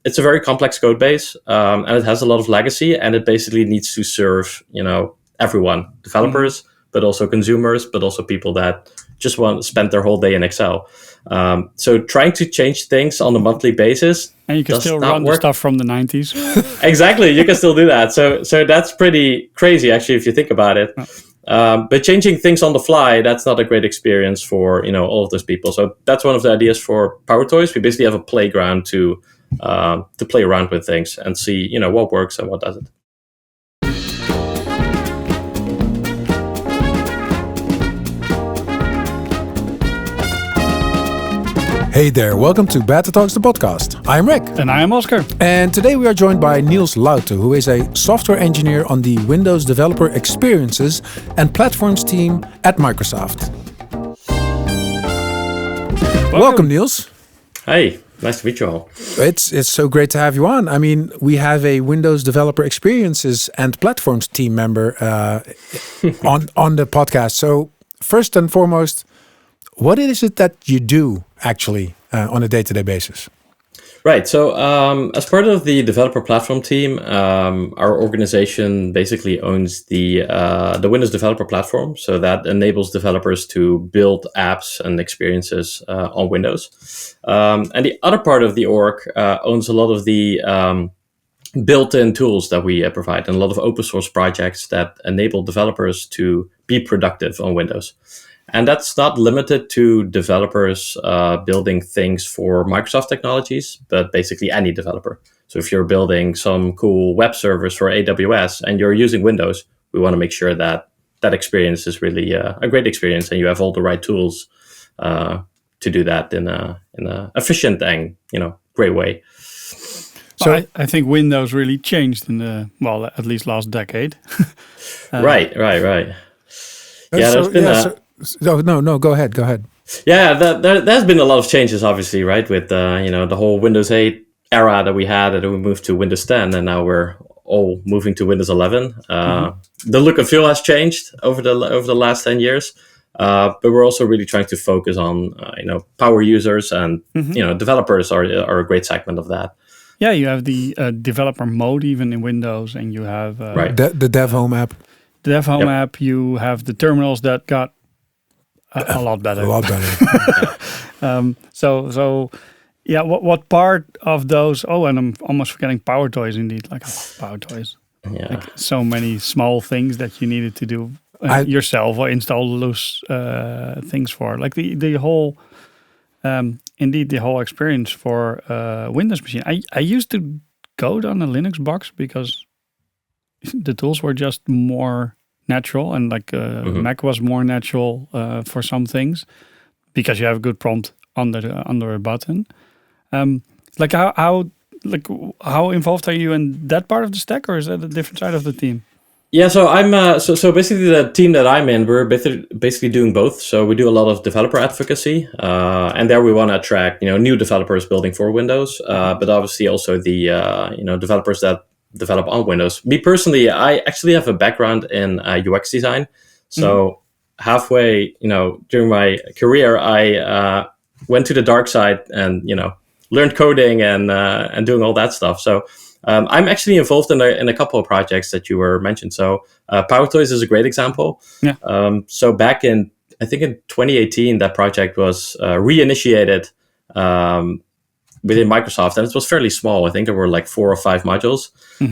it's a very complex code base, and it has a lot of legacy, and it basically needs to serve, everyone, developers, but also consumers, but also people that just want to spend their whole day in Excel. So trying to change things on a monthly basis, and you can still run the stuff from the 90s. Exactly, you can still do that. So that's pretty crazy, actually, if you think about it. But changing things on the fly, that's not a great experience for all of those people. So that's one of the ideas for PowerToys. We basically have a playground to play around with things and see what works and what doesn't. Hey there, welcome to Beta Talks, the podcast. I'm Rick. And I am Oscar. And today we are joined by Niels Laute, who is a software engineer on the Windows Developer Experiences and Platforms team at Microsoft. Welcome Niels. Hey, nice to meet you all. It's so great to have you on. I mean, we have a Windows Developer Experiences and Platforms team member on the podcast. So first and foremost, what is it that you do actually on a day-to-day basis? Right. So as part of the developer platform team, our organization basically owns the Windows Developer Platform. So that enables developers to build apps and experiences on Windows. And the other part of the org owns a lot of the built-in tools that we provide and a lot of open source projects that enable developers to be productive on Windows. And that's not limited to developers building things for Microsoft technologies, but basically any developer. So if you're building some cool web servers for AWS and you're using Windows, we want to make sure that that experience is really a great experience and you have all the right tools to do that in a efficient and great way. So I think Windows really changed in at least last decade. Right. Yeah, there's been No, go ahead. Yeah, there's been a lot of changes, obviously, right? With the whole Windows 8 era that we had, and we moved to Windows 10, and now we're all moving to Windows 11. The look and feel has changed over the last 10 years, but we're also really trying to focus on power users, and developers are a great segment of that. Yeah, you have the developer mode even in Windows, and you have the Dev Home app. The Dev Home app. You have the terminals that got a lot better. A lot better. What part of those? Oh, and I'm almost forgetting PowerToys. Indeed, I love PowerToys. Yeah. Like so many small things that you needed to do yourself or install those things for. Like the whole, indeed, the whole experience for Windows machine. I used to code on a Linux box because the tools were just more natural, and Mac was more natural for some things because you have a good prompt under a button. How involved are you in that part of the stack, or is that a different side of the team? Yeah, so I'm so basically the team that I'm in, we're basically doing both. So we do a lot of developer advocacy, and there we want to attract new developers building for Windows, but obviously also the developers that develop on Windows. Me personally, I actually have a background in UX design. So halfway, during my career, I went to the dark side and learned coding and doing all that stuff. So I'm actually involved in a couple of projects that you were mentioned. So PowerToys is a great example. Yeah. So back in 2018, that project was reinitiated within Microsoft, and it was fairly small. I think there were like 4 or 5 modules.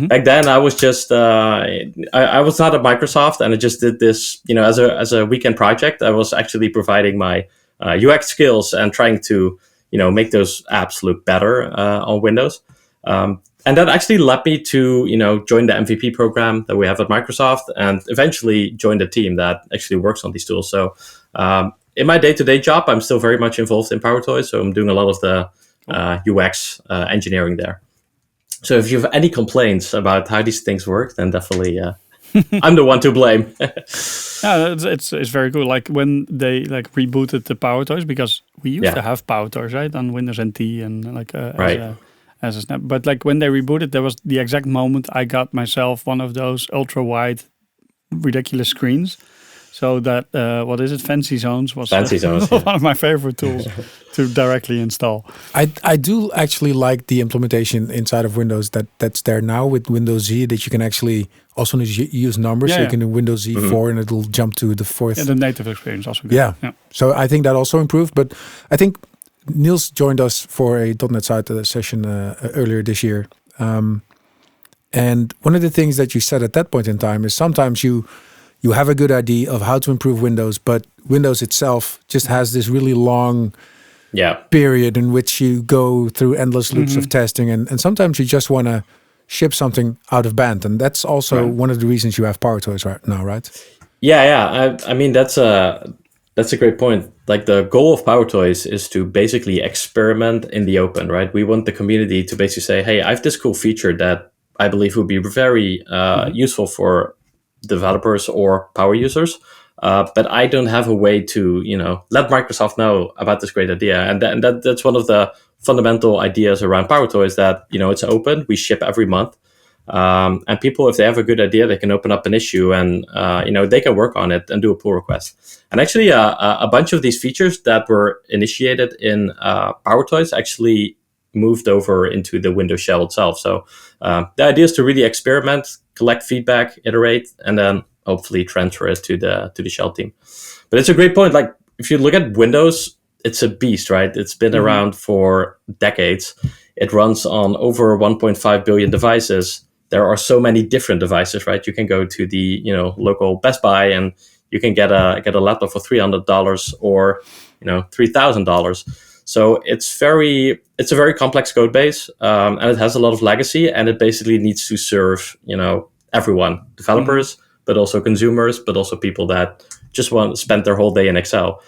Back then, I was just I was not at Microsoft, and I just did this as a weekend project. I was actually providing my UX skills and trying to make those apps look better on Windows. And that actually led me to join the MVP program that we have at Microsoft, and eventually join the team that actually works on these tools. So in my day-to-day job, I'm still very much involved in PowerToys. So I'm doing a lot of the UX engineering there. So if you have any complaints about how these things work, then definitely I'm the one to blame. Yeah, it's very good. Like when they rebooted the PowerToys, because we used to have PowerToys, right, on Windows NT and as a snap. But when they rebooted, there was the exact moment I got myself one of those ultra wide, ridiculous screens So that what is it? Fancy Zones was Fancy Zones, one of my favorite tools to directly install. I do actually like the implementation inside of Windows that's there now with Windows Z, that you can actually also use numbers. Yeah, so you yeah. can do Windows Z4 and it'll jump to the fourth. Yeah, the native experience also good. Yeah. So I think that also improved. But I think Niels joined us for a .NET Site session earlier this year. And one of the things that you said at that point in time is sometimes you have a good idea of how to improve Windows, but Windows itself just has this really long period in which you go through endless loops of testing. And sometimes you just want to ship something out of band. And that's also one of the reasons you have PowerToys right now, right? Yeah. I mean, that's a great point. Like, the goal of PowerToys is to basically experiment in the open, right? We want the community to basically say, hey, I have this cool feature that I believe would be very useful for developers or power users, but I don't have a way to, let Microsoft know about this great idea. And that's one of the fundamental ideas around PowerToys, that, it's open. We ship every month. And people, if they have a good idea, they can open up an issue and, they can work on it and do a pull request. And actually, a bunch of these features that were initiated in PowerToys actually moved over into the Windows shell itself. So the idea is to really experiment, collect feedback, iterate, and then hopefully transfer it to the shell team. But it's a great point. Like, if you look at Windows, it's a beast, right? It's been around for decades. It runs on over 1.5 billion devices. There are so many different devices, right? You can go to the local Best Buy and you can get a laptop for $300 or $3,000. So it's a very complex code base, and it has a lot of legacy, and it basically needs to serve everyone, developers, but also consumers, but also people that just want to spend their whole day in Excel.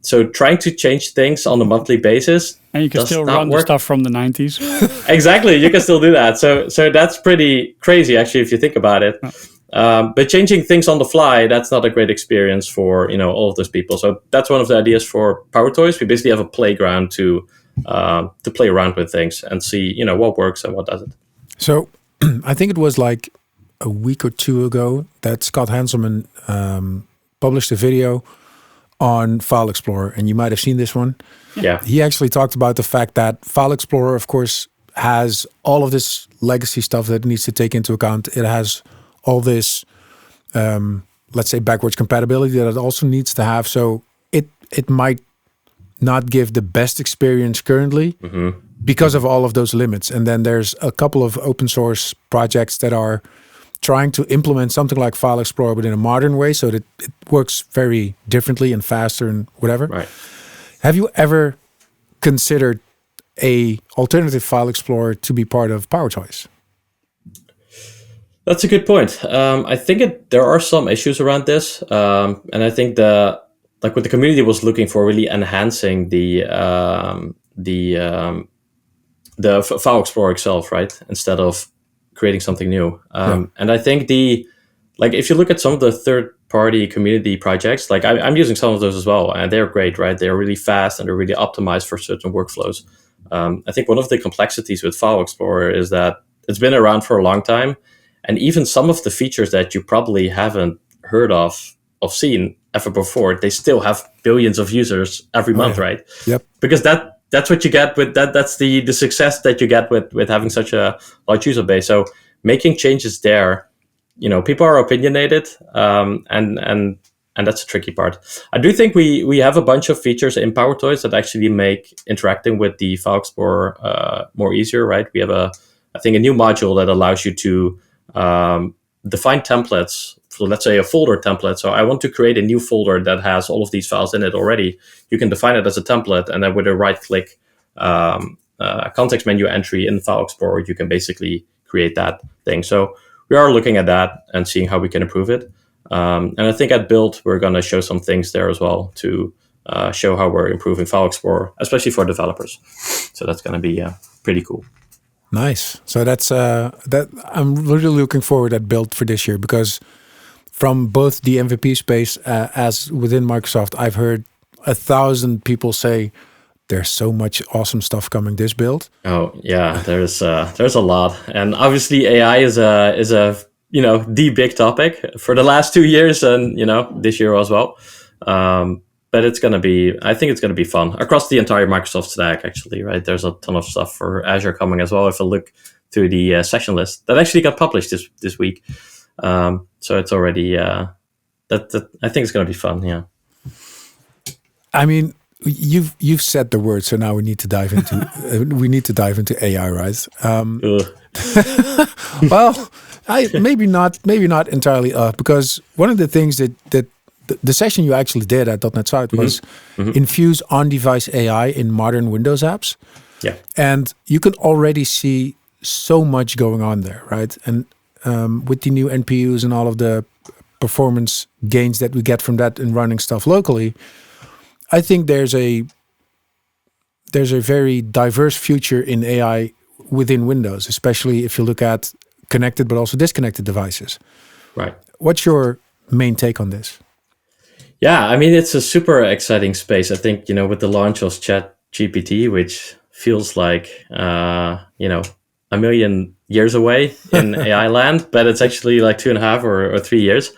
So trying to change things on a monthly basis, and you can still run the stuff from the 90s. Exactly, you can still do that. So that's pretty crazy, actually, if you think about it. But changing things on the fly, that's not a great experience for all of those people. So that's one of the ideas for PowerToys. We basically have a playground to play around with things and see what works and what doesn't. So I think it was like a week or two ago that Scott Hanselman published a video on File Explorer, and you might have seen this one. Yeah, he actually talked about the fact that File Explorer, of course, has all of this legacy stuff that it needs to take into account. It has all this, let's say, backwards compatibility that it also needs to have. So it might not give the best experience currently because of all of those limits. And then there's a couple of open source projects that are trying to implement something like File Explorer, but in a modern way, so that it works very differently and faster and whatever. Right. Have you ever considered a alternative File Explorer to be part of PowerToys? That's a good point. I think there are some issues around this, and I think what the community was looking for, really enhancing the File Explorer itself, right, instead of creating something new. And I think if you look at some of the third-party community projects, like I'm using some of those as well, and they're great, right? They're really fast and they're really optimized for certain workflows. I think one of the complexities with File Explorer is that it's been around for a long time. And even some of the features that you probably haven't heard of seen ever before, they still have billions of users every month, right? Yep. Because that's what you get with that. That's the success that you get with having such a large user base. So making changes there, people are opinionated, and that's a tricky part. I do think we have a bunch of features in PowerToys that actually make interacting with the File Explorer more easier, right? We have I think a new module that allows you to define templates for, let's say, a folder template. So I want to create a new folder that has all of these files in it already. You can define it as a template, and then with a right-click context menu entry in File Explorer, you can basically create that thing. So we are looking at that and seeing how we can improve it. And I think at Build, we're going to show some things there as well to show how we're improving File Explorer, especially for developers. So that's going to be pretty cool. Nice. So that's that. I'm really looking forward at Build for this year, because from both the MVP space as within Microsoft, I've heard 1,000 people say there's so much awesome stuff coming this build. Oh yeah, there's a lot, and obviously AI is a the big topic for the last 2 years, and this year as well. But I think it's gonna be fun across the entire Microsoft stack. Actually, right? There's a ton of stuff for Azure coming as well. If I look through the session list that actually got published this week, so it's already that I think it's gonna be fun. Yeah. I mean, you've said the word, so now we need to dive into AI, right? Well, maybe not entirely, because one of the things that the session you actually did at .NET Site was infuse on-device AI in modern Windows apps. Yeah, and you can already see so much going on there, right? And with the new NPUs and all of the performance gains that we get from that in running stuff locally, I think there's a very diverse future in AI within Windows, especially if you look at connected but also disconnected devices. Right. What's your main take on this? Yeah, I mean, it's a super exciting space. I think, with the launch of ChatGPT, which feels like, a million years away in AI land, but it's actually like 2.5 or 3 years.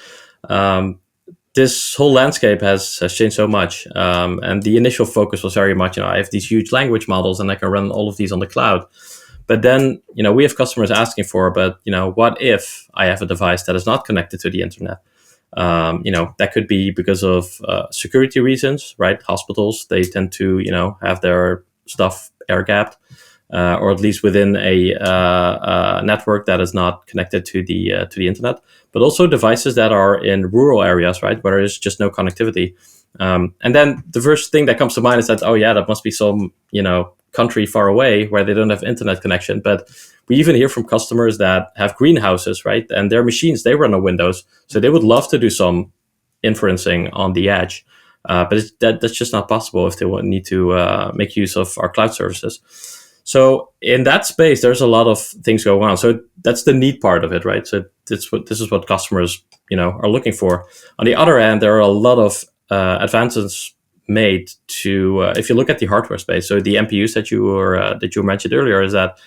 This whole landscape has changed so much. And the initial focus was very much, I have these huge language models and I can run all of these on the cloud. But then, we have customers asking for, but, what if I have a device that is not connected to the internet? That could be because of security reasons, right? Hospitals, they tend to, have their stuff air gapped, or at least within a network that is not connected to the internet. But also devices that are in rural areas, right, where there's just no connectivity. And then the first thing that comes to mind is that, that must be some, country far away where they don't have internet connection. But we even hear from customers that have greenhouses, right? And their machines, they run on Windows. So they would love to do some inferencing on the edge. But that's just not possible if they need to make use of our cloud services. So in that space, there's a lot of things going on. So that's the neat part of it, right? So this is what customers, are looking for. On the other hand, there are a lot of advances made to, if you look at the hardware space. So the NPUs that you mentioned earlier, is that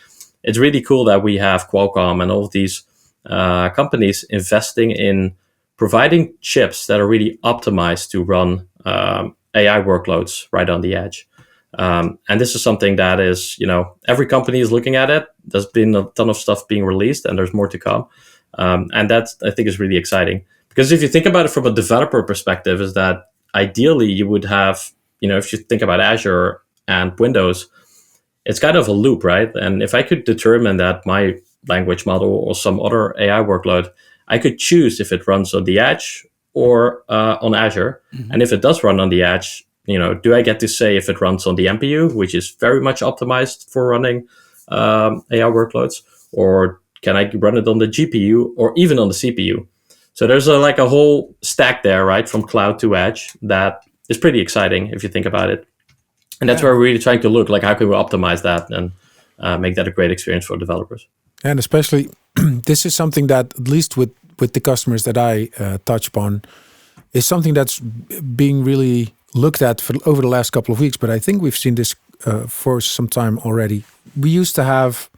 it's really cool that we have Qualcomm and all of these companies investing in providing chips that are really optimized to run AI workloads right on the edge. And this is something that is, every company is looking at it. There's been a ton of stuff being released and there's more to come. And that, I think, is really exciting. Because if you think about it from a developer perspective, is that ideally you would have, if you think about Azure and Windows, it's kind of a loop, right? And if I could determine that my language model or some other AI workload, I could choose if it runs on the edge or on Azure. Mm-hmm. And if it does run on the edge, do I get to say if it runs on the NPU, which is very much optimized for running AI workloads, or can I run it on the GPU or even on the CPU? So there's a whole stack there, right, from cloud to edge, that is pretty exciting if you think about it. And that's where we're really trying to look, how can we optimize that and make that a great experience for developers. And especially, this is something that, at least with the customers that I touch upon, is something that's being really looked at over the last couple of weeks. But I think we've seen this for some time already. We used to have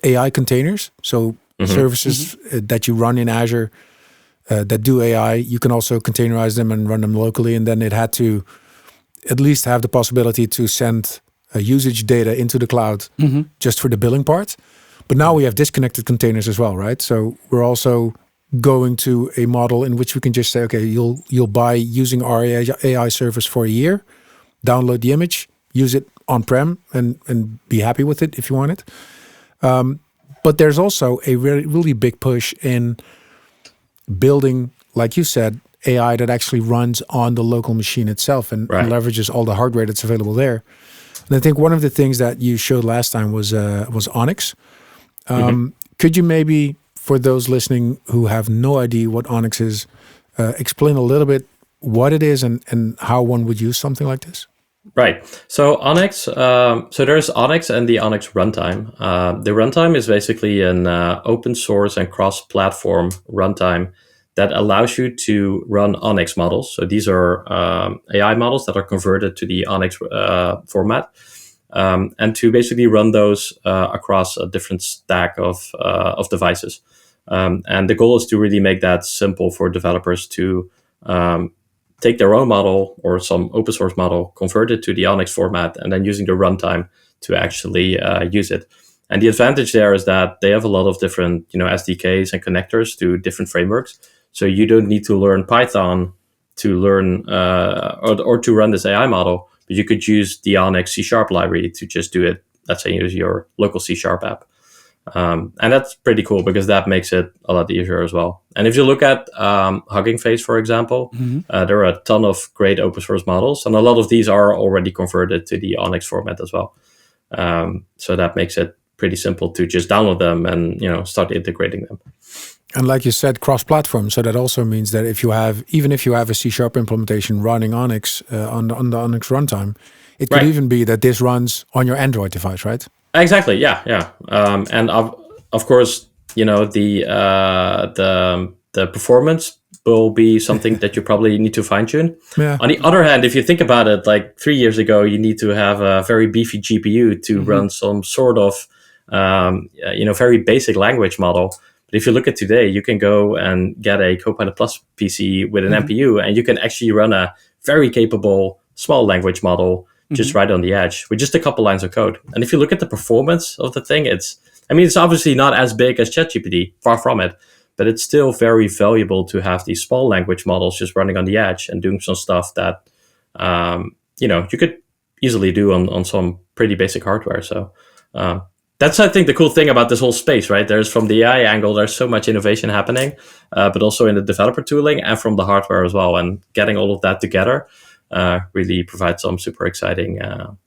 AI containers, so services that you run in Azure that do AI. You can also containerize them and run them locally, and then it had to at least have the possibility to send usage data into the cloud just for the billing part. But now we have disconnected containers as well, right? So we're also going to a model in which we can just say, okay, you'll buy using our AI service for a year, download the image, use it on-prem, and be happy with it if you want it. But there's also a really big push in building, like you said, AI that actually runs on the local machine itself and leverages all the hardware that's available there. And I think one of the things that you showed last time was ONNX. Could you maybe, for those listening who have no idea what ONNX is, explain a little bit what it is and how one would use something like this? Right. So ONNX, so there's ONNX and the ONNX runtime. The runtime is basically an open source and cross-platform runtime that allows you to run ONNX models. So these are AI models that are converted to the ONNX format, and to basically run those across a different stack of devices. And the goal is to really make that simple for developers to take their own model or some open source model, convert it to the ONNX format, and then using the runtime to actually use it. And the advantage there is that they have a lot of different, SDKs and connectors to different frameworks. So you don't need to learn Python to learn or to run this AI model, but you could use the ONNX C# library to just do it. Let's say use your local C# app. And that's pretty cool because that makes it a lot easier as well. And if you look at Hugging Face, for example, there are a ton of great open source models, and a lot of these are already converted to the ONNX format as well. So that makes it pretty simple to just download them and start integrating them. And like you said, cross-platform. So that also means that even if you have a C# implementation running ONNX on the ONNX runtime, it could even be that this runs on your Android device, right? Exactly. Yeah. And of course, the performance will be something that you probably need to fine tune. Yeah. On the other hand, if you think about it, like 3 years ago, you need to have a very beefy GPU to run some sort of, very basic language model. But if you look at today, you can go and get a Copilot Plus PC with an NPU, and you can actually run a very capable small language model just right on the edge with just a couple lines of code. And if you look at the performance of the thing, it's obviously not as big as ChatGPT, far from it, but it's still very valuable to have these small language models just running on the edge and doing some stuff that, you could easily do on some pretty basic hardware. So that's, I think, the cool thing about this whole space, right? There's, from the AI angle, there's so much innovation happening, but also in the developer tooling and from the hardware as well. And getting all of that together really provides some super exciting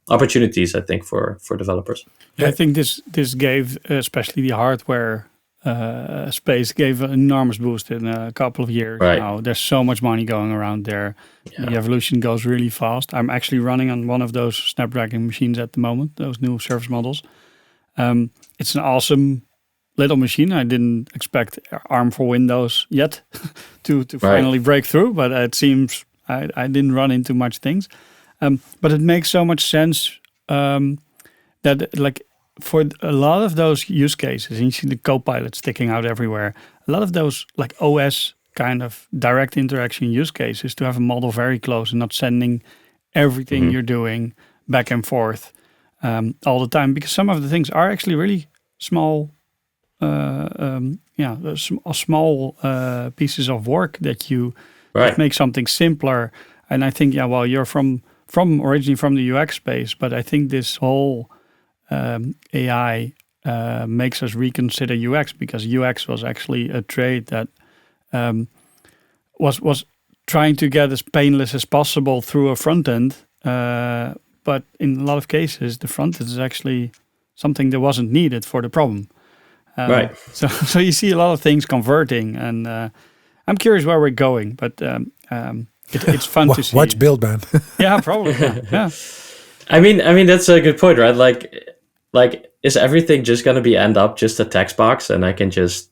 opportunities, I think, for developers. Yeah, I think this gave, especially the hardware space, gave an enormous boost in a couple of years now. There's so much money going around there. Yeah. The evolution goes really fast. I'm actually running on one of those Snapdragon machines at the moment, those new service models. It's an awesome little machine. I didn't expect ARM for Windows yet to finally break through, but it seems I didn't run into much things. But it makes so much sense that, like, for a lot of those use cases, and you see the Copilot sticking out everywhere, a lot of those, like, OS kind of direct interaction use cases, to have a model very close and not sending everything you're doing back and forth all the time, because some of the things are actually really small, small pieces of work that you make something simpler. And I think, well, you're from originally from the UX space, but I think this whole AI makes us reconsider UX, because UX was actually a trade that was trying to get as painless as possible through a front end. But in a lot of cases, the front end is actually something that wasn't needed for the problem. So you see a lot of things converting, and I'm curious where we're going, but it's fun to see. Watch Buildman. Yeah, probably. Yeah. I mean that's a good point, right? Like is everything just going to end up just a text box, and I can just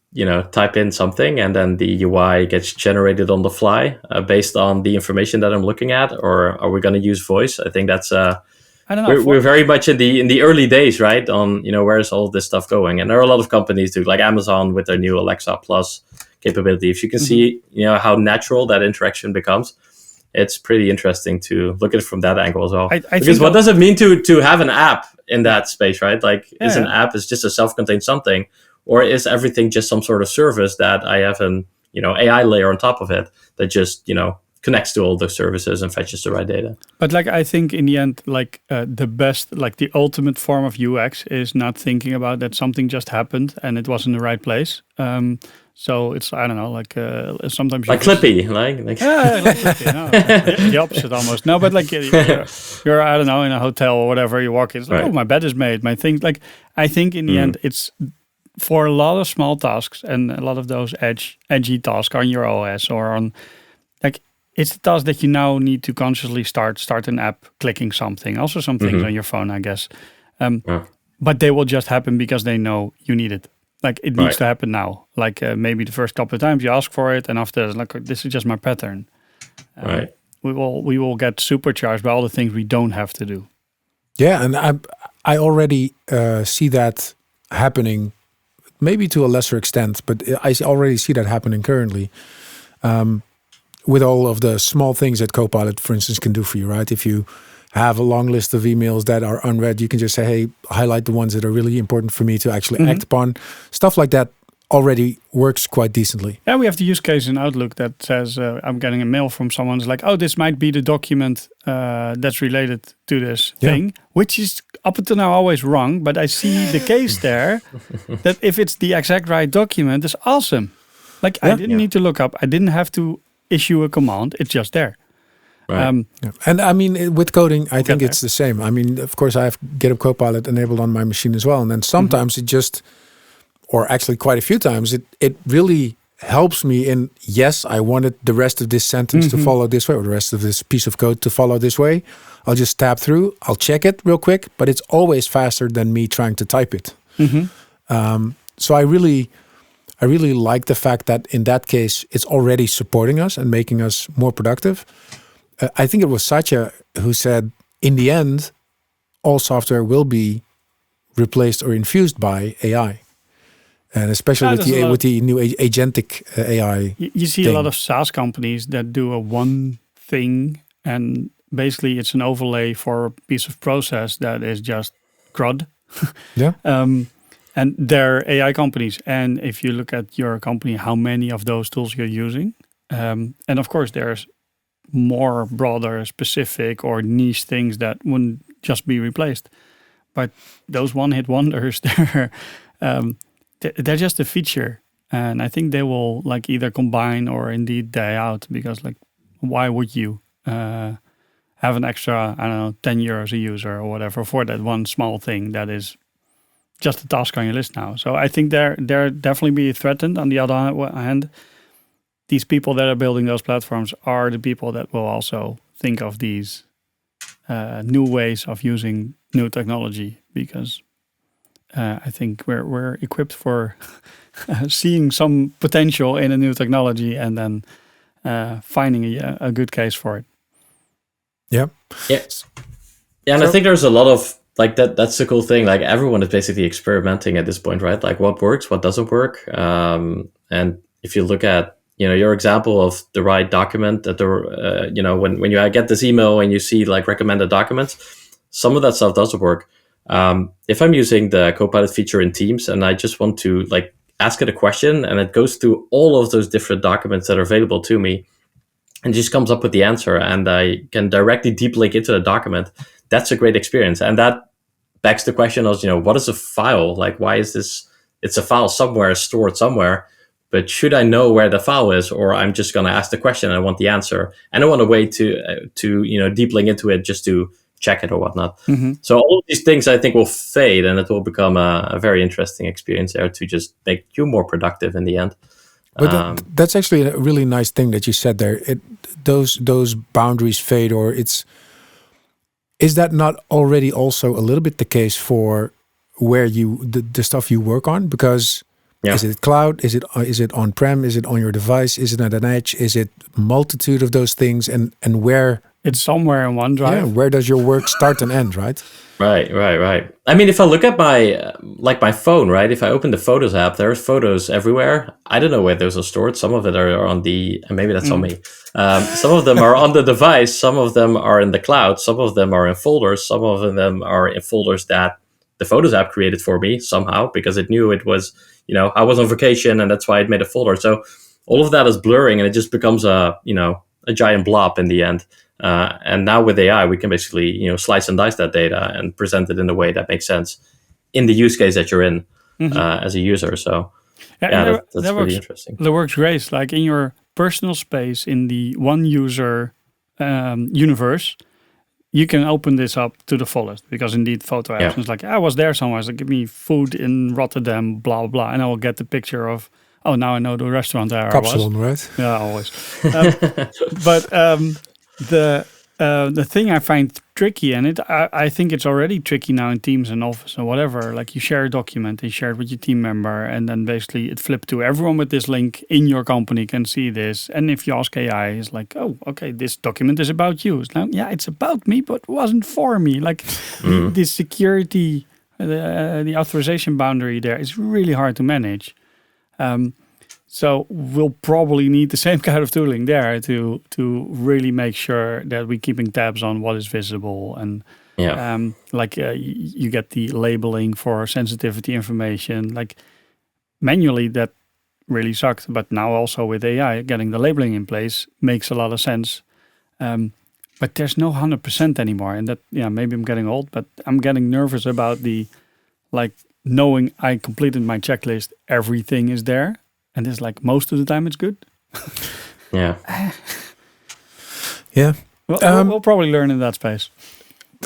type in something, and then the UI gets generated on the fly based on the information that I'm looking at? Or are we going to use voice? I think that's I don't know. We're very much in the early days, right? On where is all this stuff going? And there are a lot of companies too, like Amazon with their new Alexa Plus capability. If you can see how natural that interaction becomes, it's pretty interesting to look at it from that angle as well. Because what does it mean to have an app in that space, right? Like, is an app is just a self-contained something, or is everything just some sort of service that I have an AI layer on top of it that just connects to all those services and fetches the right data? But like, I think in the end, like the best, like the ultimate form of UX is not thinking about that something just happened and it was in the right place. So it's, I don't know, like sometimes like Clippy, like Clippy, no, the opposite almost. No, but like you're I don't know, in a hotel or whatever, you walk in, it's like, oh, my bed is made, my things. Like, I think in the end, it's for a lot of small tasks and a lot of those edgy tasks on your OS or on, like, it's the task that you now need to consciously start an app, clicking something. Also some things on your phone, I guess. But they will just happen because they know you need it. Like, it needs to happen now. Like maybe the first couple of times you ask for it, and after, like, this is just my pattern. We will get supercharged by all the things we don't have to do. Yeah, and I already see that happening maybe to a lesser extent, but I already see that happening currently. With all of the small things that Copilot, for instance, can do for you, right? If you have a long list of emails that are unread, you can just say, hey, highlight the ones that are really important for me to actually act upon. Stuff like that already works quite decently. Yeah, we have the use case in Outlook that says, I'm getting a mail from someone who's like, oh, this might be the document that's related to this thing, which is up until now always wrong. But I see the case there that if it's the exact right document, it's awesome. Like I didn't need to look up. I didn't have to issue a command. It's just there. Right. And I mean, with coding, I think it's the same. I mean, of course, I have GitHub Copilot enabled on my machine as well. And then sometimes it just, or actually quite a few times, it really helps me in, yes, I wanted the rest of this sentence to follow this way, or the rest of this piece of code to follow this way. I'll just tab through, I'll check it real quick, but it's always faster than me trying to type it. So I really like the fact that in that case, it's already supporting us and making us more productive. I think it was Satya who said, in the end, all software will be replaced or infused by AI. And especially with the new agentic AI. You see a lot of SaaS companies that do a one thing, and basically it's an overlay for a piece of process that is just CRUD. And they're AI companies. And if you look at your company, how many of those tools you're using. And of course, there's more broader, specific or niche things that wouldn't just be replaced. But those one-hit wonders, they're just a feature. And I think they will like either combine or indeed die out, because like, why would you have an extra, I don't know, 10 euros a user or whatever for that one small thing that is just a task on your list now. So I think they're definitely be threatened. On the other hand, these people that are building those platforms are the people that will also think of these new ways of using new technology, because I think we're equipped for seeing some potential in a new technology and then finding a good case for it. Yeah. Yes. Yeah, and I think there's a lot of like that's the cool thing. Like everyone is basically experimenting at this point, right? Like what works, what doesn't work. And if you look at, your example of the right document that when you get this email and you see like recommended documents, some of that stuff doesn't work. If I'm using the Copilot feature in Teams and I just want to like ask it a question and it goes through all of those different documents that are available to me and just comes up with the answer and I can directly deep link into the document, that's a great experience. And that begs the question of, what is a file? Like, why is this? It's a file somewhere, stored somewhere, but should I know where the file is, or I'm just going to ask the question and I want the answer and I want a way to deep link into it just to check it or whatnot. So all of these things I think will fade and it will become a very interesting experience there to just make you more productive in the end. But that's actually a really nice thing that you said there. Those boundaries fade, or is that not already also a little bit the case for where the stuff you work on? Because is it cloud? Is it on-prem? Is it on your device? Is it at an edge? Is it multitude of those things? And where? It's somewhere in OneDrive. Yeah, where does your work start and end, right? Right. I mean, if I look at my phone, right? If I open the Photos app, there's photos everywhere. I don't know where those are stored. Some of it are on and maybe that's on me. Some of them are on the device. Some of them are in the cloud. Some of them are in folders. Some of them are in folders that the Photos app created for me somehow because it knew it was, I was on vacation and that's why it made a folder. So all of that is blurring and it just becomes a giant blob in the end. And now with AI, we can basically, slice and dice that data and present it in a way that makes sense in the use case that you're in as a user. So, that's really interesting. That works great. Like in your personal space, in the one user universe, you can open this up to the fullest because indeed photo apps is like, I was there somewhere. So give me food in Rotterdam, blah, blah. And I will get the picture of, oh, now I know the restaurant there Kapsalon, I was. right? Yeah, always. But the thing I find tricky, and I think it's already tricky now in Teams and Office and whatever, like you share a document and share it with your team member and then basically it flipped to everyone with this link in your company can see this. And if you ask AI, it's like, oh, okay, this document is about you. It's like, yeah, it's about me, but it wasn't for me. Like the security the authorization boundary there is really hard to manage. So we'll probably need the same kind of tooling there to really make sure that we're keeping tabs on what is visible and you get the labeling for sensitivity information. Like manually that really sucked, but now also with AI, getting the labeling in place makes a lot of sense. But there's no 100% anymore, and that maybe I'm getting old, but I'm getting nervous about knowing I completed my checklist, everything is there. And it's like most of the time it's good. Yeah. Yeah. Well, we'll probably learn in that space.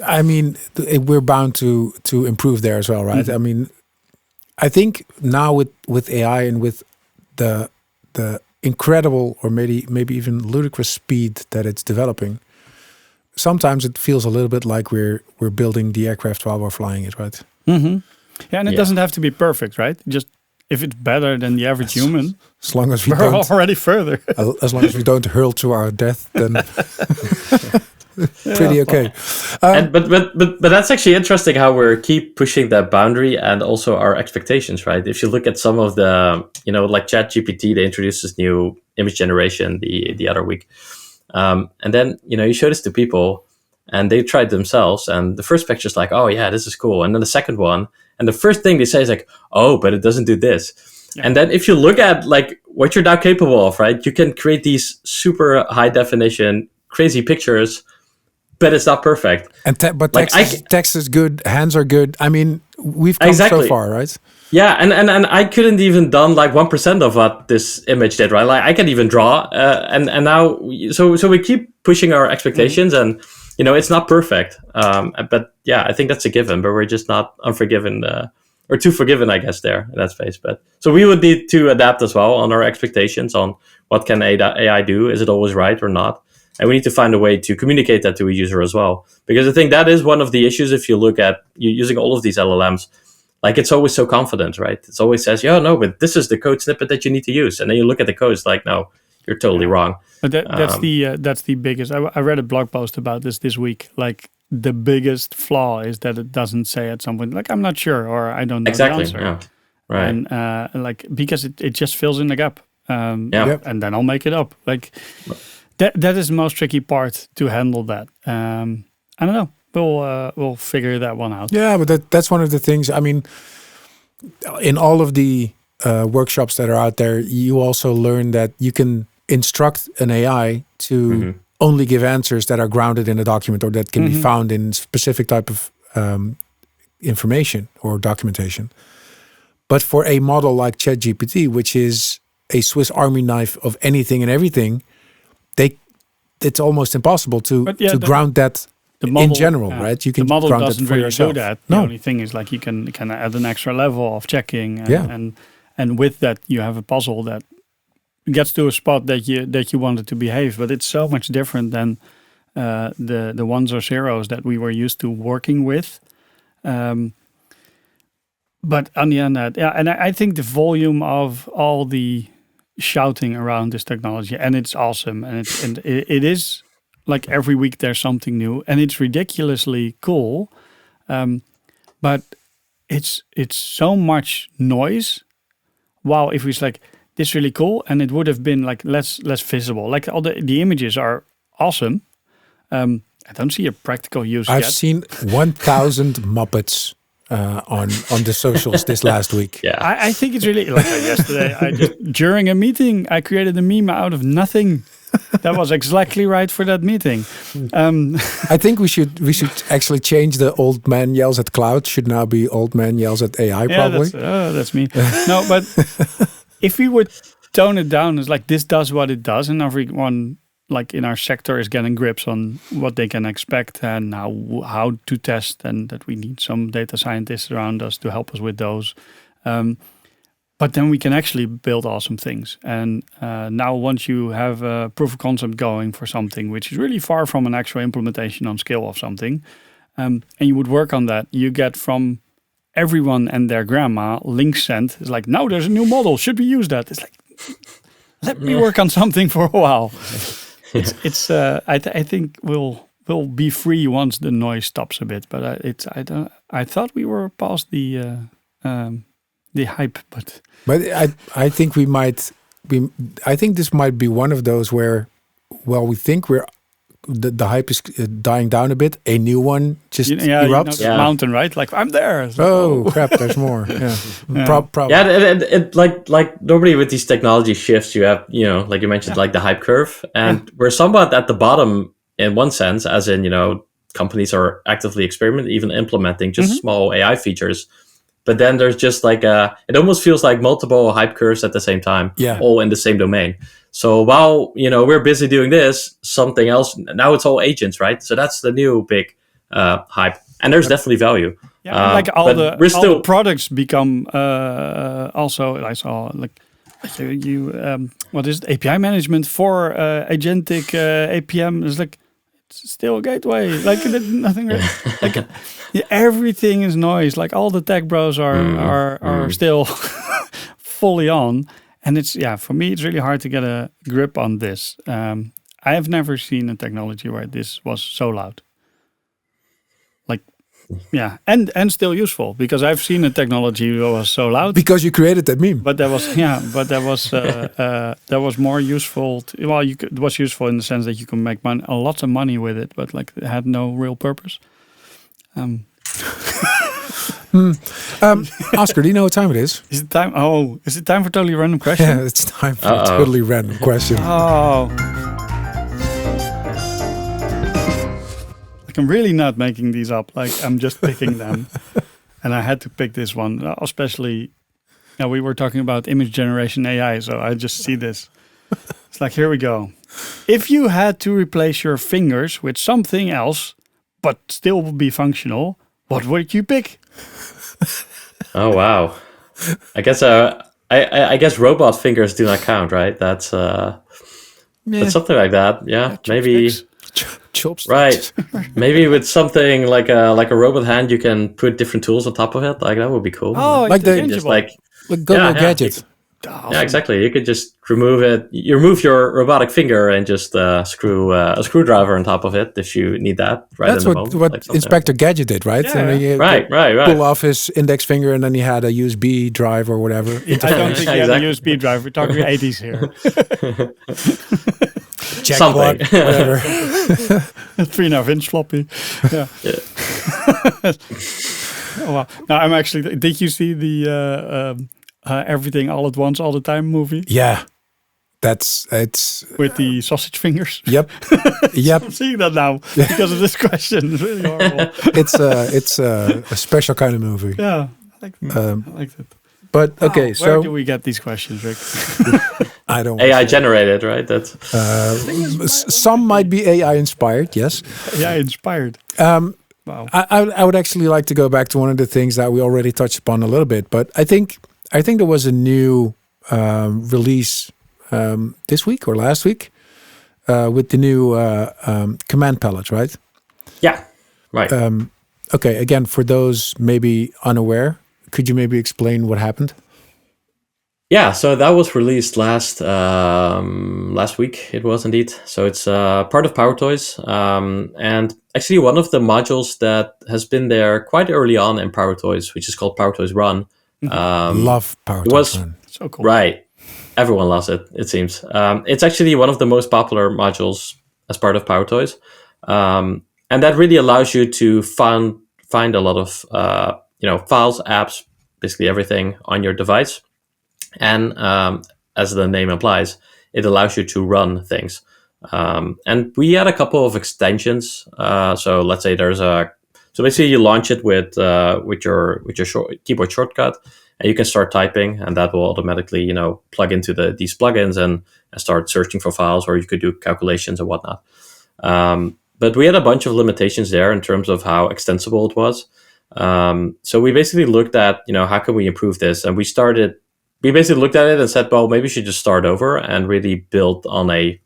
I mean, we're bound to improve there as well, right? I mean, I think now with AI and with the incredible or maybe even ludicrous speed that it's developing, sometimes it feels a little bit like we're building the aircraft while we're flying it, right? Mm-hmm. Yeah, and it doesn't have to be perfect, right? Just if it's better than the average human, as long as we're already further. As long as we don't hurl to our death, then pretty okay. But that's actually interesting how we keep pushing that boundary and also our expectations, right? If you look at some of the, like ChatGPT, they introduced this new image generation the other week, and then you show this to people, and they tried themselves, and the first picture is like, oh yeah, this is cool, and then the second one. And the first thing they say is like, oh, but it doesn't do this. Yeah. And then if you look at like what you're now capable of, right, you can create these super high definition, crazy pictures, but it's not perfect. And but text is good, hands are good. I mean, we've come so far, right? Yeah, and I couldn't even done like 1% of what this image did, right? Like I can even draw, and now so we keep pushing our expectations and. It's not perfect, but I think that's a given. But we're just not unforgiven or too forgiven, I guess, there in that space. But so we would need to adapt as well on our expectations on what can AI do. Is it always right or not? And we need to find a way to communicate that to a user as well, because I think that is one of the issues. If you look at using all of these LLMs, like it's always so confident, right? It always says, "Yeah, no, but this is the code snippet that you need to use," and then you look at the code, it's like, "No, you're totally wrong." But that's the biggest. I read a blog post about this week. Like the biggest flaw is that it doesn't say at some point, like I'm not sure or I don't know exactly. the answer. Yeah. Right. And because it just fills in the gap. And then I'll make it up. Like that is the most tricky part to handle that. I don't know. We'll figure that one out. Yeah, but that's one of the things. I mean, in all of the workshops that are out there, you also learn that you can instruct an AI to only give answers that are grounded in a document or that can be found in specific type of information or documentation. But for a model like ChatGPT, which is a Swiss Army knife of anything and everything, it's almost impossible to ground that model, in general, right? You can the model ground doesn't it for really yourself. do that. The only thing is like you can add an extra level of checking, and with that you have a puzzle that gets to a spot that you want it to behave, but it's so much different than the ones or zeros that we were used to working with. But on the other hand, and I think the volume of all the shouting around this technology, and it's awesome, and it is like every week there's something new, and it's ridiculously cool, but it's so much noise. Wow, if it's like this really cool, and it would have been like less visible. Like all the images are awesome. I don't see a practical use I've yet. seen 1,000 Muppets on the socials this last week. Yeah, I think it's really like yesterday. During a meeting, I created a meme out of nothing. That was exactly right for that meeting. I think we should actually change the old man yells at cloud. Should now be old man yells at AI. Probably. That's me. No, but if we would tone it down, it's like this does what it does, and everyone like in our sector is getting grips on what they can expect and how to test, and that we need some data scientists around us to help us with those. But then we can actually build awesome things. And now once you have a proof of concept going for something, which is really far from an actual implementation on scale of something, and you would work on that, you get from everyone and their grandma links sent. It's like, now there's a new model. Should we use that? It's like, let me work on something for a while. I think we'll will be free once the noise stops a bit. But I thought we were past the hype, but I think I think this might be one of those where, well, we think the hype is dying down a bit. A new one just erupts. Mountain, right? Like I'm there. So, crap! There's more. Yeah, probably. Yeah, it like normally with these technology shifts, you have like you mentioned, like the hype curve, and we're somewhat at the bottom in one sense, as in companies are actively experimenting, even implementing just small AI features. But then there's just like it almost feels like multiple hype curves at the same time, all in the same domain. So while we're busy doing this, something else now it's all agents, right? So that's the new big hype, and there's definitely value. Yeah, like all the products become also. I saw like you what is it? API management for agentic APM is like. It's still a gateway. Like nothing. Like everything is noise. Like all the tech bros are still fully on, and it's for me it's really hard to get a grip on this. I have never seen a technology where this was so loud. Like and still useful, because I've seen a technology that was so loud because you created that meme. But that was more useful. It was useful in the sense that you can make a lot of money with it, but like it had no real purpose. Oscar, do you know what time it is? Is it time? Oh, is it time for totally random question? Yeah, it's time for a totally random question. Oh. I'm really not making these up. Like I'm just picking them, and I had to pick this one, especially. We were talking about image generation AI, so I just see this. It's like, here we go. If you had to replace your fingers with something else, but still be functional, what would you pick? Oh wow! I guess I guess robot fingers do not count, right? That's something like that. Yeah, maybe. Chopsticks. Right. Maybe with something like a robot hand, you can put different tools on top of it. Like that would be cool. Oh, like Google Gadget. Awesome. Yeah, exactly. You could just remove it. You remove your robotic finger and just screw a screwdriver on top of it if you need that. Right. That's what Inspector Gadget did, right? Yeah. And right. Pull off his index finger, and then he had a USB drive or whatever. I don't think he had a USB drive. We're talking 80s here. Jackpot, whatever. 3.5-inch floppy. Yeah. Oh, wow. Now I'm actually. Did you see the Everything All at Once All the Time movie? Yeah, it's with the sausage fingers. Yep. I'm seeing that now because of this question. It's really horrible. It's a special kind of movie. Yeah, I liked it. But okay, so where do we get these questions, Rick? I don't. AI generated, right? That's some might be AI inspired. Yes. AI inspired. Wow. I would actually like to go back to one of the things that we already touched upon a little bit, but I think there was a new release this week or last week with the new command palette, right? Yeah. Right. Okay. Again, for those maybe unaware, could you maybe explain what happened? Yeah, so that was released last week. It was indeed. So it's part of PowerToys, and actually one of the modules that has been there quite early on in PowerToys, which is called PowerToys Run. Love PowerToys Run. So cool. Right, everyone loves it. It seems it's actually one of the most popular modules as part of PowerToys, and that really allows you to find a lot of files, apps, basically everything on your device. And as the name implies, it allows you to run things. And we had a couple of extensions. So let's say so basically you launch it with your keyboard shortcut, and you can start typing, and that will automatically plug into these plugins and start searching for files, or you could do calculations and whatnot. But we had a bunch of limitations there in terms of how extensible it was. So we basically looked at how can we improve this, and we basically looked at it and said, well, maybe we should just start over and really build on a,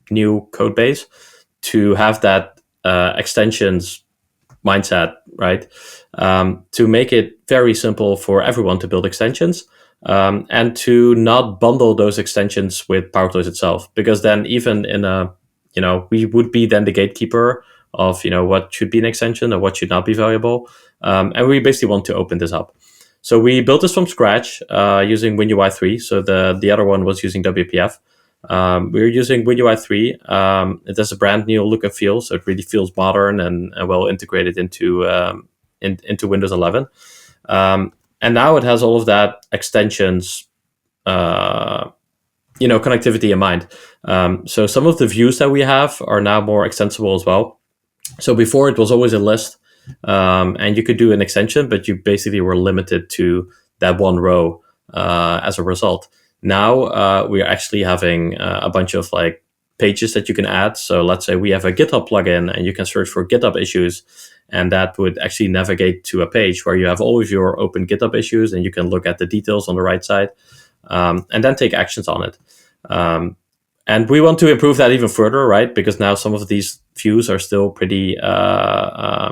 new code base to have that extensions mindset, right? To make it very simple for everyone to build extensions, and to not bundle those extensions with PowerToys itself, because then even in a we would be then the gatekeeper of what should be an extension and what should not be valuable. And we basically want to open this up. So we built this from scratch using WinUI 3. So the other one was using WPF. We're using WinUI 3. It has a brand new look and feel, so it really feels modern and well integrated into Windows 11. And now it has all of that extensions, connectivity in mind. So some of the views that we have are now more extensible as well. So before it was always a list, and you could do an extension, but you basically were limited to that one row as a result. Now we are actually having a bunch of like pages that you can add. So let's say we have a GitHub plugin and you can search for GitHub issues, and that would actually navigate to a page where you have all of your open GitHub issues and you can look at the details on the right side, and then take actions on it. And we want to improve that even further, right? Because now some of these views are still pretty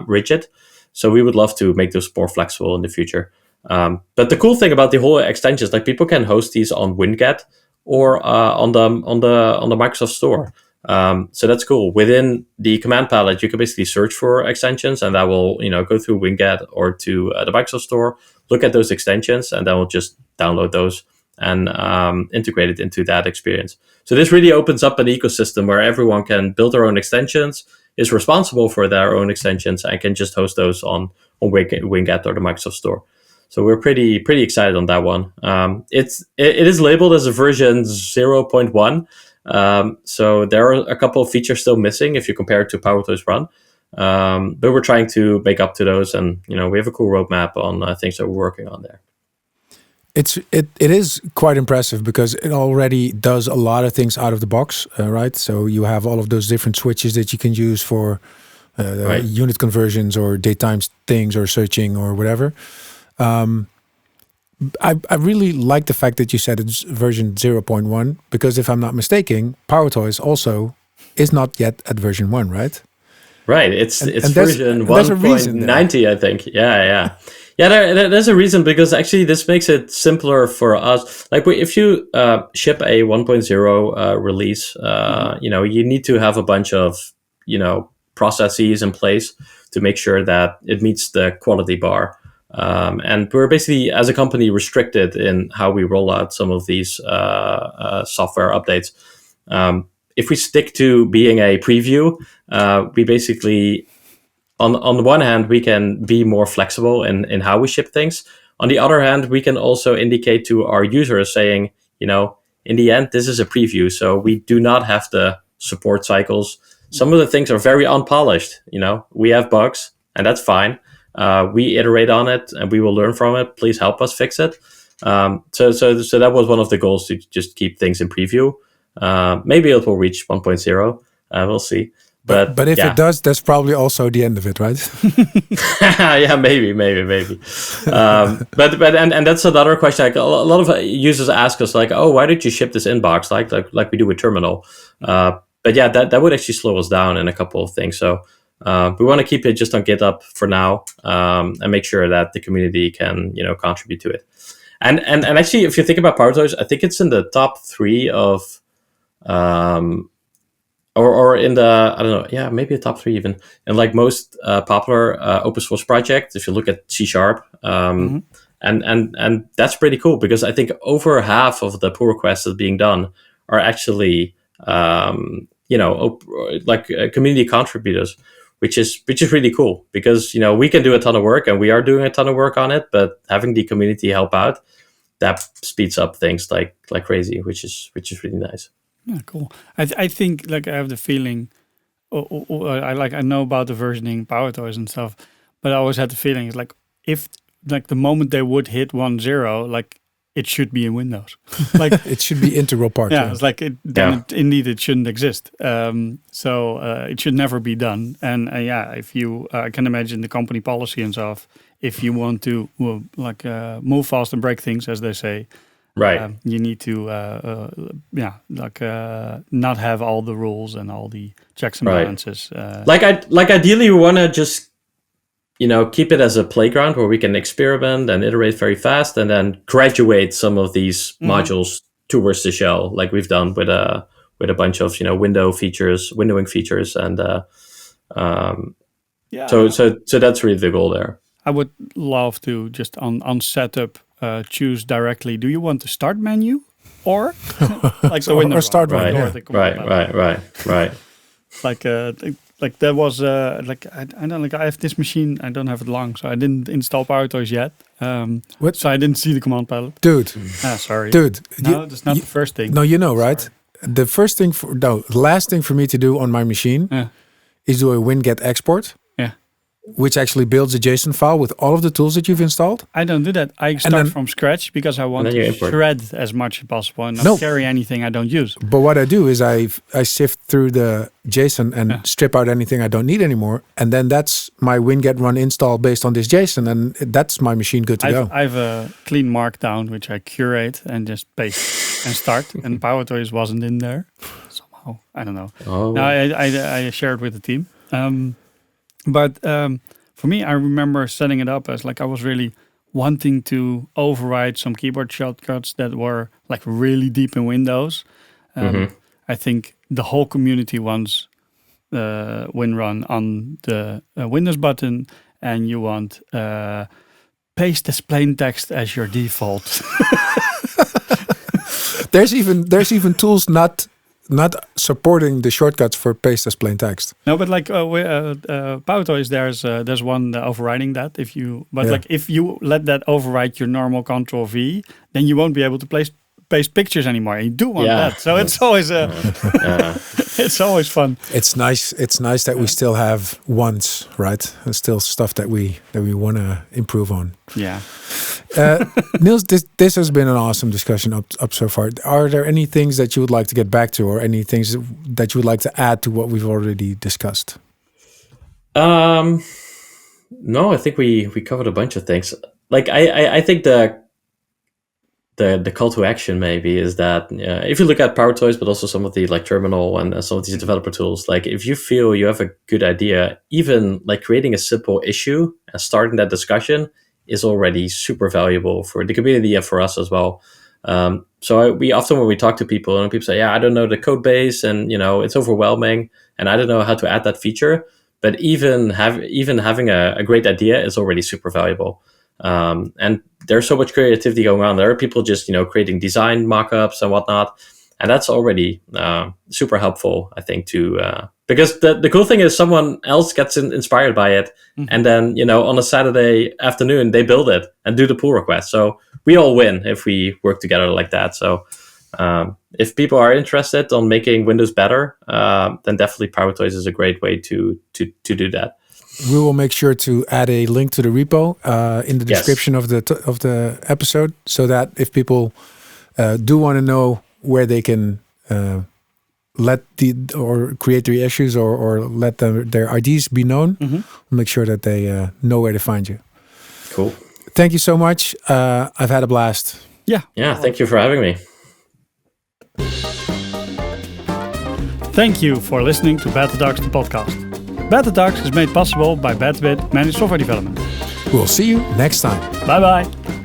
rigid. So we would love to make those more flexible in the future. But the cool thing about the whole extension is like people can host these on Winget or on the Microsoft Store. So that's cool. Within the command palette, you can basically search for extensions, and that will go through Winget or to the Microsoft Store, look at those extensions, and then we'll just download those and integrate it into that experience. So this really opens up an ecosystem where everyone can build their own extensions, is responsible for their own extensions, and can just host those on Winget or the Microsoft Store. So we're pretty excited on that one. It is labeled as a version 0.1. So there are a couple of features still missing if you compare it to PowerToys Run. But we're trying to make up to those, and we have a cool roadmap on things that we're working on there. It is quite impressive because it already does a lot of things out of the box, right? So you have all of those different switches that you can use for right. Unit conversions or datetime things or searching or whatever. I really like the fact that you said it's version 0.1 because if I'm not mistaken, PowerToys also is not yet at version 1, right? Right. It's version 1.90, I think. Yeah. Yeah, there's a reason, because actually this makes it simpler for us. Like if you ship a 1.0 release, you need to have a bunch of, processes in place to make sure that it meets the quality bar. And we're basically, as a company, restricted in how we roll out some of these software updates. If we stick to being a preview, we basically... On the one hand, we can be more flexible in how we ship things. On the other hand, we can also indicate to our users saying, in the end, this is a preview, so we do not have the support cycles. Some of the things are very unpolished. We have bugs, and that's fine. We iterate on it, and we will learn from it. Please help us fix it. So that was one of the goals, to just keep things in preview. Maybe it will reach 1.0. We'll see. But if it does, that's probably also the end of it, right? Yeah, maybe. But that's another question. Like a lot of users ask us, like, "Oh, why did you ship this inbox like we do with Terminal?" But yeah, that would actually slow us down in a couple of things. So we want to keep it just on GitHub for now, and make sure that the community can contribute to it. And actually, if you think about PowerToys, I think it's in the top 3 of. Or in the, I don't know, yeah, maybe a top 3 even. And like most popular open source projects, if you look at C#, and that's pretty cool, because I think over half of the pull requests that are being done are actually, community contributors, which is really cool, because we can do a ton of work, and we are doing a ton of work on it, but having the community help out, that speeds up things like crazy, which is really nice. Yeah, cool. I think I have the feeling, I know about the versioning PowerToys and stuff, but I always had the feeling it's like if the moment they would hit 1.0, it should be in Windows. It should be integral part. Yeah, it's like indeed it shouldn't exist. So it should never be done. And if you, I can imagine the company policy and stuff. If you want to move fast and break things, as they say. Right. You need to, not have all the rules and all the checks and balances. Ideally, we want to just, keep it as a playground where we can experiment and iterate very fast, and then graduate some of these modules towards the shell, like we've done with with a bunch of windowing features, and so that's really the goal there. I would love to just on setup choose directly. Do you want the start menu or like the window or start right, menu? Right. Like that was like I don't like I have this machine. I don't have it long, so I didn't install PowerToys yet. So I didn't see the command palette. Dude, sorry, dude. No, that's not the first thing. No, right? The last thing for me to do on my machine is do a winget export. Which actually builds a JSON file with all of the tools that you've installed. I don't do that. I start from scratch because I want to shred as much as possible and not carry anything I don't use. But what I do is I sift through the JSON and strip out anything I don't need anymore. And then that's my winget run install based on this JSON. And that's my machine good to go. I have a clean markdown, which I curate and just paste and start. And PowerToys wasn't in there somehow. I don't know. Oh. No, I shared with the team. But for me, I remember setting it up as like I was really wanting to override some keyboard shortcuts that were like really deep in Windows. I think the whole community wants WinRun on the Windows button, and you want paste as plain text as your default. There's even tools not supporting the shortcuts for paste as plain text. No, but like PowerToys, there's one overriding that. If you let that override your normal Control V, then you won't be able to paste pictures anymore. You do want that, so it's always it's always fun. It's nice. It's nice that we still have ones, right? There's still stuff that we want to improve on. Yeah. Niels, this has been an awesome discussion up so far. Are there any things that you would like to get back to, or any things that you would like to add to what we've already discussed? No, I think we covered a bunch of things. Like I think the call to action maybe is that if you look at PowerToys, but also some of the like Terminal and some of these developer tools, like if you feel you have a good idea, even like creating a simple issue and starting that discussion is already super valuable for the community and for us as well. So we often, when we talk to people, and people say, yeah, I don't know the code base, and it's overwhelming, and I don't know how to add that feature. But even having a great idea is already super valuable. And there's so much creativity going on. There are people just creating design mock-ups and whatnot, and that's already super helpful, I think, because the cool thing is someone else gets inspired by it, and then on a Saturday afternoon they build it and do the pull request. So we all win if we work together like that. So if people are interested on making Windows better, then definitely PowerToys is a great way to do that. We will make sure to add a link to the repo in the description of the episode, so that if people do want to know where they can create their issues or let their IDs be known, we'll make sure that they know where to find you. Cool. Thank you so much. I've had a blast. Yeah. Thank you for having me. Thank you for listening to Beta Talks, the podcast. Beta Talks is made possible by Betabit Managed Software Development. We'll see you next time. Bye-bye.